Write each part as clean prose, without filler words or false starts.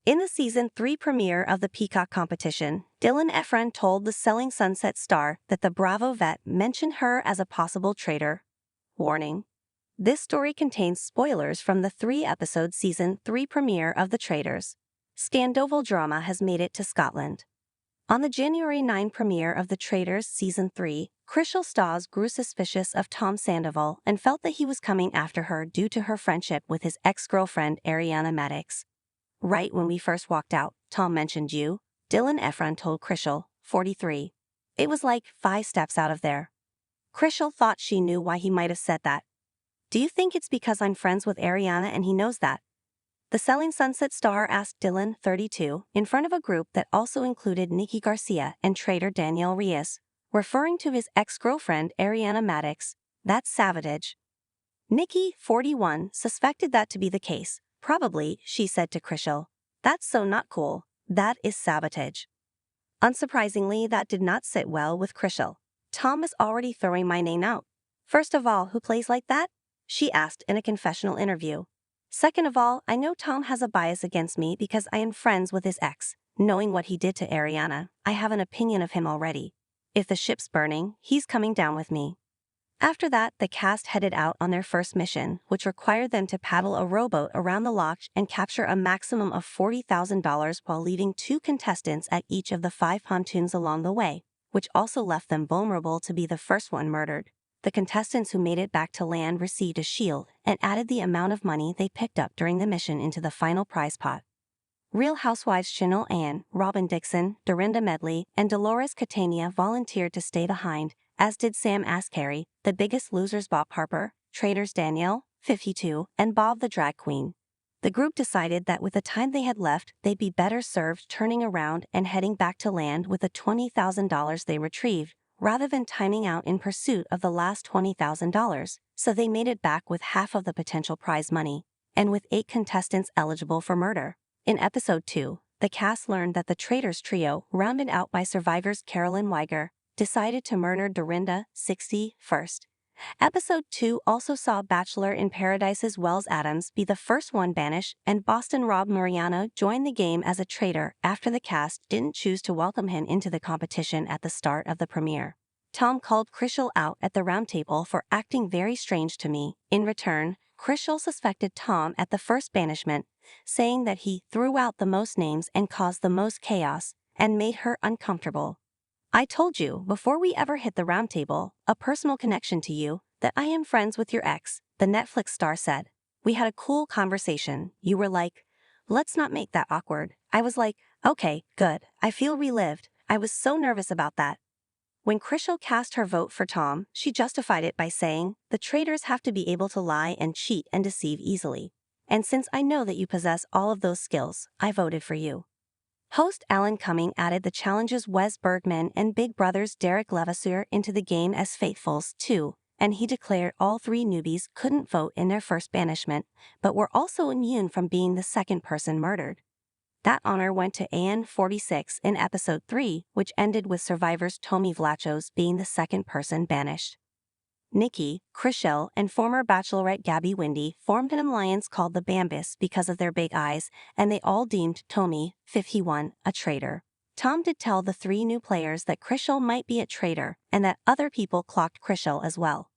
In the Season 3 premiere of the Peacock competition, Dylan Efron told the Selling Sunset star that the Bravo vet mentioned her as a possible traitor. Warning: this story contains spoilers from the 3-episode Season 3 premiere of The Traitors. Sandoval drama has made it to Scotland. On the January 9 premiere of The Traitors Season 3, Chrishell Stause grew suspicious of Tom Sandoval and felt that he was coming after her due to her friendship with his ex-girlfriend Ariana Madix. "Right when we first walked out, Tom mentioned you," Dylan Efron told Chrishell, 43. "It was like 5 steps out of there." Chrishell thought she knew why he might have said that. "Do you think it's because I'm friends with Ariana and he knows that?" The Selling Sunset star asked Dylan, 32, in front of a group that also included Nikki Garcia and traitor Danielle Reyes, referring to his ex-girlfriend Ariana Madix. "That's sabotage." Nikki, 41, suspected that to be the case. "Probably," she said to Chrishell. "That's so not cool. That is sabotage." Unsurprisingly, that did not sit well with Chrishell. "Tom is already throwing my name out. First of all, who plays like that?" she asked in a confessional interview. "Second of all, I know Tom has a bias against me because I am friends with his ex. Knowing what he did to Ariana, I have an opinion of him already. If the ship's burning, he's coming down with me." After that, the cast headed out on their first mission, which required them to paddle a rowboat around the loch and capture a maximum of $40,000 while leaving 2 contestants at each of the 5 pontoons along the way, which also left them vulnerable to be the first one murdered. The contestants who made it back to land received a shield and added the amount of money they picked up during the mission into the final prize pot. Real Housewives Chanel Ann, Robin Dixon, Dorinda Medley, and Dolores Catania volunteered to stay behind, as did Sam Asghari, The Biggest Losers Bob Harper, Traitors Danielle, 52, and Bob the Drag Queen. The group decided that with the time they had left, they'd be better served turning around and heading back to land with the $20,000 they retrieved, rather than timing out in pursuit of the last $20,000, so they made it back with half of the potential prize money, and with 8 contestants eligible for murder. In Episode 2, the cast learned that the Traitors trio, rounded out by survivors Carolyn Weiger, decided to murder Dorinda, 60, first. Episode 2 also saw Bachelor in Paradise's Wells Adams be the first one banished, and Boston Rob Mariano join the game as a traitor after the cast didn't choose to welcome him into the competition at the start of the premiere. Tom called Chrishell out at the roundtable for acting very strange to me. In return, Chrishell suspected Tom at the first banishment, saying that he threw out the most names and caused the most chaos, and made her uncomfortable. "I told you, before we ever hit the roundtable, a personal connection to you, that I am friends with your ex," the Netflix star said. "We had a cool conversation. You were like, 'Let's not make that awkward.' I was like, 'Okay, good. I feel relived. I was so nervous about that.'" When Chrishell cast her vote for Tom, she justified it by saying, "The traitors have to be able to lie and cheat and deceive easily. And since I know that you possess all of those skills, I voted for you." Host Alan Cumming added the challenges Wes Bergman and Big Brother's Derek Levasseur into the game as faithfuls, too, and he declared all 3 newbies couldn't vote in their first banishment, but were also immune from being the second person murdered. That honor went to Ann, 46, in Episode 3, which ended with survivors Tommy Vlachos being the second person banished. Nikki, Chrishell, and former Bachelorette Gabby Windey formed an alliance called the Bambus because of their big eyes, and they all deemed Tommy, 51, a traitor. Tom did tell the 3 new players that Chrishell might be a traitor and that other people clocked Chrishell as well.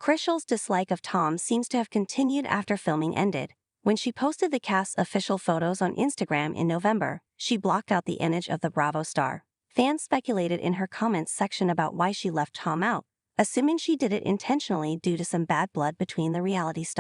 Chrishell's dislike of Tom seems to have continued after filming ended. When she posted the cast's official photos on Instagram in November, she blocked out the image of the Bravo star. Fans speculated in her comments section about why she left Tom out, assuming she did it intentionally due to some bad blood between the reality stars.